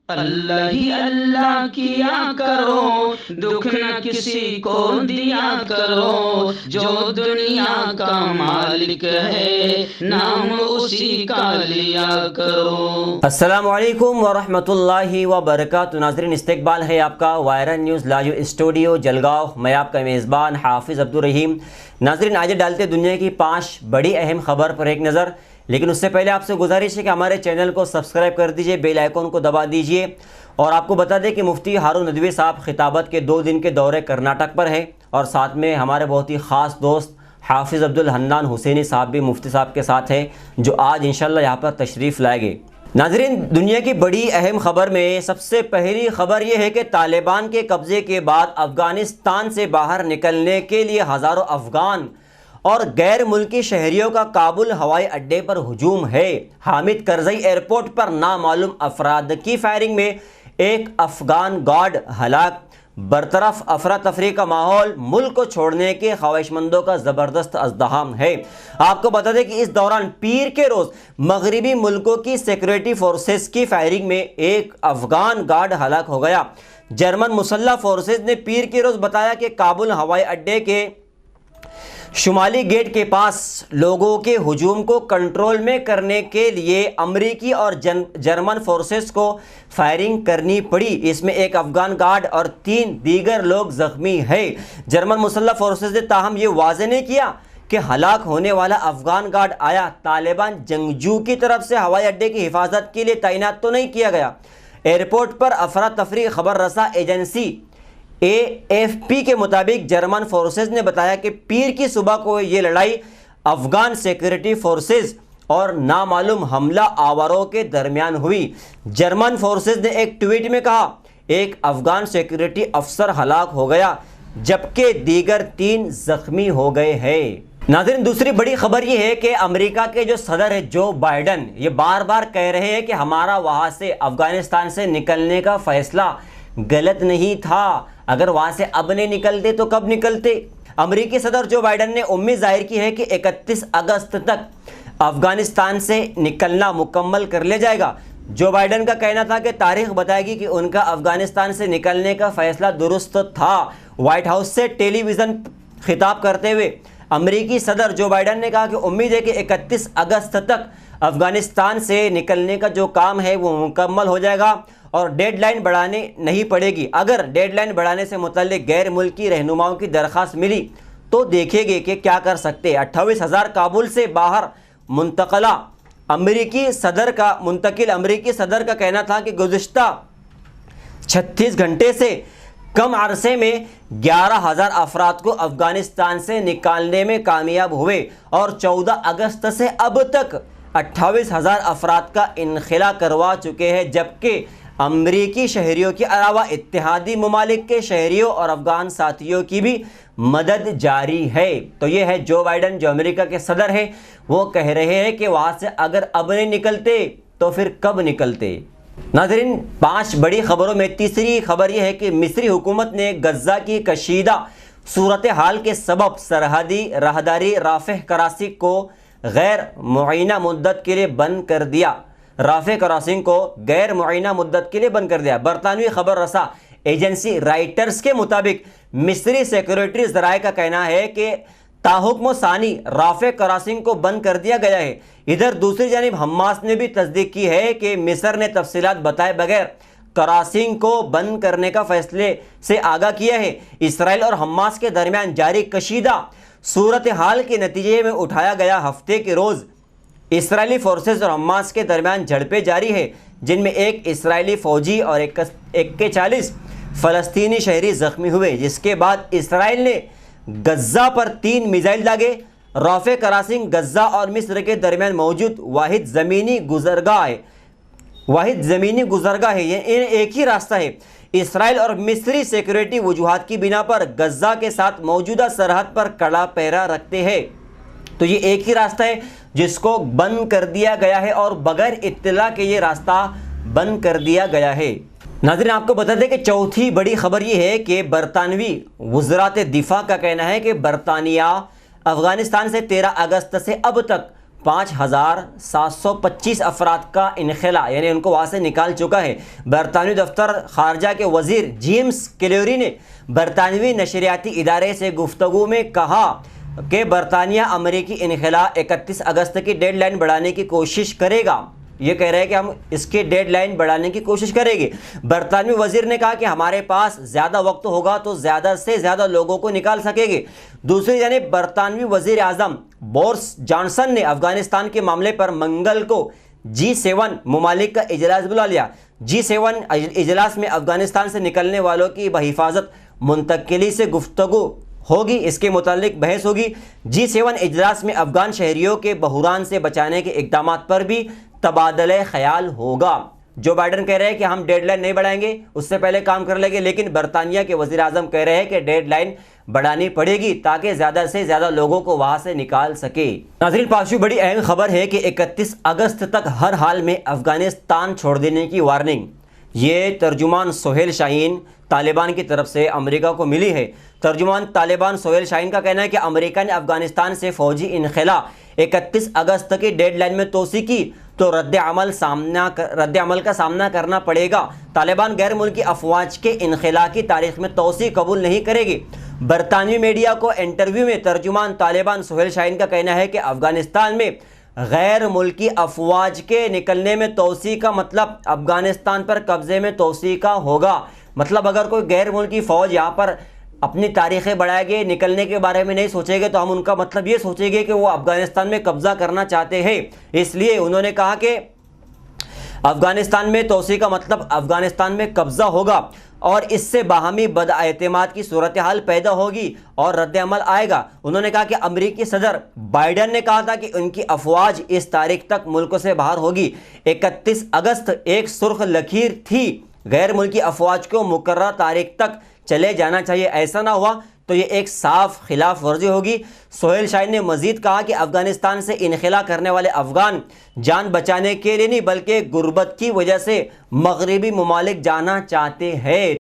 अल्लाह ही अल्लाह किया करो, दुख न किसी को दिया करो, जो दुनिया का मालिक है नाम उसी का लिया करो। अस्सलामु अलैकुम वरहमतुल्लाहि वबरकातुहू। नाज़रीन, इस्तकबाल है आपका viral news live studio Jalgaon. मैं आपका मेज़बान हाफिज़ अब्दुल रहीम। नाज़रीन, आज डालते दुनिया की 5 बड़ी अहम खबर पर एक नज़र, लेकिन उससे पहले आपसे गुजारिश है कि हमारे चैनल को सब्सक्राइब कर दीजिए, बेल आइकॉन को दबा दीजिए। और आपको बता दें कि मुफ्ती हारून नदवी साहब खिताबत के 2 दिन के दौरे कर्नाटक पर है, और साथ में हमारे बहुत ही ख़ास दोस्त हाफिज़ अब्दुल हन्नान हुसैनी साहब भी मुफ्ती साहब के साथ है, जो आज इंशाल्लाह यहाँ पर तशरीफ़ लाएंगे। नाज़रीन, दुनिया की बड़ी अहम खबर में सबसे पहली खबर यह है कि तालिबान के कब्ज़े के बाद अफ़गानिस्तान से बाहर निकलने के लिए हज़ारों अफ़गान और गैर मुल्की शहरियों का काबुल हवाई अड्डे पर हुजूम है। हामिद करज़ई एयरपोर्ट पर नामालूम अफराद की फायरिंग में एक अफ़गान गार्ड हलाक। बरतरफ अफरा तफरी का माहौल, मुल्क को छोड़ने के ख्वाहिशमंदों का ज़बरदस्त अज़्दहाम है। आपको बता दें कि इस दौरान पीर के रोज़ मगरबी मुल्कों की सिक्योरिटी फोर्सेस की फायरिंग में एक अफ़गान गार्ड हलाक हो गया। जर्मन मुसल्लह फोर्सेस ने पीर के रोज़ बताया कि काबुल हवाई अड्डे के शुमाली गेट के पास लोगों के हुजूम को कंट्रोल में करने के लिए अमरीकी और जर्मन फोर्सेस को फायरिंग करनी पड़ी। इसमें एक अफगान गार्ड और 3 दीगर लोग जख्मी हैं। जर्मन मुसल्लह फोर्सेस ने ताहम ये वाज़ेह नहीं किया कि हलाक होने वाला अफगान गार्ड आया तालिबान जंगजू की तरफ से हवाई अड्डे की हिफाजत के लिए तैनात तो नहीं किया गया। एयरपोर्ट पर अफरा तफरी खबर रसा एजेंसी AFP के मुताबिक जर्मन फोर्सेस ने बताया कि पीर की सुबह को ये लड़ाई अफगान सिक्योरिटी फोर्सेस और नामालूम हमला आवारों के दरमियान हुई। जर्मन फोर्सेस ने एक ट्वीट में कहा, एक अफगान सिक्योरिटी अफसर हलाक हो गया जबकि दीगर 3 जख्मी हो गए हैं। नाज़रीन, दूसरी बड़ी खबर यह है कि अमेरिका के जो सदर है जो बाइडन, ये बार बार कह रहे हैं कि हमारा वहाँ से अफगानिस्तान से निकलने का फैसला गलत नहीं था। अगर वहाँ से अब नहीं निकलते तो कब निकलते। अमेरिकी सदर जो बाइडन ने उम्मीद जाहिर की है कि 31 अगस्त तक अफगानिस्तान से निकलना मुकम्मल कर लिया जाएगा। जो बाइडन का कहना था कि तारीख बताएगी कि उनका अफगानिस्तान से निकलने का फैसला दुरुस्त था। व्हाइट हाउस से टेलीविज़न खिताब करते हुए अमेरिकी सदर जो बाइडन ने कहा कि उम्मीद है कि 31 अगस्त तक अफगानिस्तान से निकलने का जो काम है वो मुकम्मल हो जाएगा और डेडलाइन बढ़ाने नहीं पड़ेगी। अगर डेडलाइन बढ़ाने से मुतल्लिक गैर मुल्की रहनुमाओं की दरख्वास्त मिली तो देखेंगे कि क्या कर सकते हैं। 28,000 काबुल से बाहर मुंतकिल अमेरिकी सदर का कहना था कि गुज़िश्ता 36 घंटे से कम अरसे में 11,000 अफराद को अफगानिस्तान से निकालने में कामयाब हुए और 14 अगस्त से अब तक 28,000 अफराद का इनखला करवा चुके हैं, जबकि अमरीकी शहरियों के अलावा इत्तेहादी ममालिक के शहरियों और अफगान साथियों की भी मदद जारी है। तो ये है जो बाइडन जो अमेरिका के सदर हैं, वो कह रहे हैं कि वहाँ से अगर अब नहीं निकलते तो फिर कब निकलते। नाज़रीन, 5 बड़ी खबरों में तीसरी खबर यह है कि मिस्री हुकूमत ने गज़ा की कशीदा सूरत हाल के सबब सरहदी राहदारी राफ़ह क्रॉसिंग को गैर मुअय्यना मुद्दत के लिए बंद कर दिया। राफ़ह क्रॉसिंग को गैर मुअय्यना मुद्दत के लिए बंद कर दिया। बरतानवी खबर रसा एजेंसी राइटर्स के मुताबिक मिस्री सिक्योरिटी ज़राए का कहना है कि ताहुक्म सानी राफ़ह क्रॉसिंग को बंद कर दिया गया है। इधर दूसरी जानिब हमास ने भी तस्दीक की है कि मिस्र ने तफसीलात बताए बगैर क्रॉसिंग को बंद करने का फैसले से आगाह किया है। इसराइल और हमास के दरमियान जारी कशीदा सूरत हाल के नतीजे में उठाया गया हफ्ते के रोज़ इसराइली फोर्सेस और हमास के दरमियान झड़पें जारी है, जिनमें एक इसराइली फ़ौजी और एक के 40 फ़लस्तीनी शहरी ज़ख्मी हुए, जिसके बाद इसराइल ने गज़ा पर 3 मिसाइल दागे। राफ़ह क्रॉसिंग गज़ा और मिस्र के दरमियान मौजूद वाहिद ज़मीनी गुज़रगाह है। ये एक ही रास्ता है। इसराइल और मिस्री सिक्योरिटी वजूहात की बिना पर गज़ा के साथ मौजूदा सरहद पर कड़ा पहरा रखते हैं। तो ये एक ही रास्ता है जिसको बंद कर दिया गया है और बगैर इत्तला के ये रास्ता बंद कर दिया गया है। नाज़रीन, आपको बता दें कि चौथी बड़ी खबर ये है कि बरतानवी वज़रात दिफा का कहना है कि बरतानिया अफ़गानिस्तान से 13 अगस्त से अब तक 5,725 अफराद का इनखला यानी उनको वहाँ से निकाल चुका है। बरतानवी दफ्तर खारजा के वजीर जेम्स क्लेरी ने बरतानवी नशरियाती इदारे से गुफ्तगू में कहा कि बरतानिया अमेरिकी इनखला 31 अगस्त की डेडलाइन बढ़ाने की कोशिश करेगा। ये कह रहे हैं कि हम इसके डेडलाइन बढ़ाने की कोशिश करेंगे। बरतानवी वजीर ने कहा कि हमारे पास ज़्यादा वक्त होगा तो ज़्यादा से ज़्यादा लोगों को निकाल सकेंगे। दूसरी जानिब बरतानवी वजीर आज़म बोरिस जॉनसन ने अफगानिस्तान के मामले पर मंगल को G7 ममालिक का इजलास बुला लिया। G7 इजलास में अफगानिस्तान से निकलने वालों की बहिफाजत मुंतकिली से गुफ्तगू होगी, इसके मुतालिक बहस होगी। G7 इजलास में अफगान शहरियों के बहरान से बचाने के इक़दाम पर भी तबादले ख्याल होगा। जो बाइडन कह रहे हैं कि हम डेडलाइन नहीं बढ़ाएंगे, उससे पहले काम कर लेंगे, लेकिन बरतानिया के वज़ीर आज़म कह रहे हैं कि डेडलाइन बढ़ानी पड़ेगी ताकि ज़्यादा से ज़्यादा लोगों को वहाँ से निकाल सके। नाज़रीन, पासवी बड़ी अहम खबर है कि 31 अगस्त तक हर हाल में अफ़गानिस्तान छोड़ देने की वार्निंग ये तर्जुमान सोहेल शाहीन तालिबान की तरफ से अमेरिका को मिली है। तर्जुमान तालिबान सोहेल शाहीन का कहना है कि अमेरिका ने अफ़गानिस्तान से फ़ौजी इनखला 31 अगस्त की डेडलाइन में तोसी की तो रद्द अमल का सामना करना पड़ेगा। तालिबान गैर मुल्की अफवाज के इनखला की तारीख में तोसी कबूल नहीं करेगी। बरतानवी मीडिया को इंटरव्यू में तर्जुमान तालिबान सोहेल शाहीन का कहना है कि अफ़गानिस्तान में गैर मुल्की अफवाज के निकलने में तोसी का मतलब अफ़गानिस्तान पर कब्ज़े में तोसी का होगा। मतलब अगर कोई गैर मुल्की फ़ौज यहाँ पर अपनी तारीखें बढ़ाएंगे, निकलने के बारे में नहीं सोचेंगे, तो हम उनका मतलब ये सोचेंगे कि वो अफ़गानिस्तान में कब्ज़ा करना चाहते हैं। इसलिए उन्होंने कहा कि अफ़गानिस्तान में तोसी का मतलब अफ़गानिस्तान में कब्ज़ा होगा और इससे बाहमी बदएतमाद की सूरत हाल पैदा होगी और रद्द अमल आएगा। उन्होंने कहा कि अमरीकी सदर बाइडन ने कहा था कि उनकी अफवाज इस तारीख तक मुल्क से बाहर होगी। 31 अगस्त एक सुर्ख लकीर थी, गैर मुल्की अफवाज को मुकर्रर तारीख तक चले जाना चाहिए। ऐसा ना हुआ तो ये एक साफ खिलाफ वर्जी होगी। सोहेल शाहीन ने मजीद कहा कि अफ़गानिस्तान से इनखला करने वाले अफ़गान जान बचाने के लिए नहीं बल्कि गुर्बत की वजह से मगरबी ममालिक जाना चाहते हैं।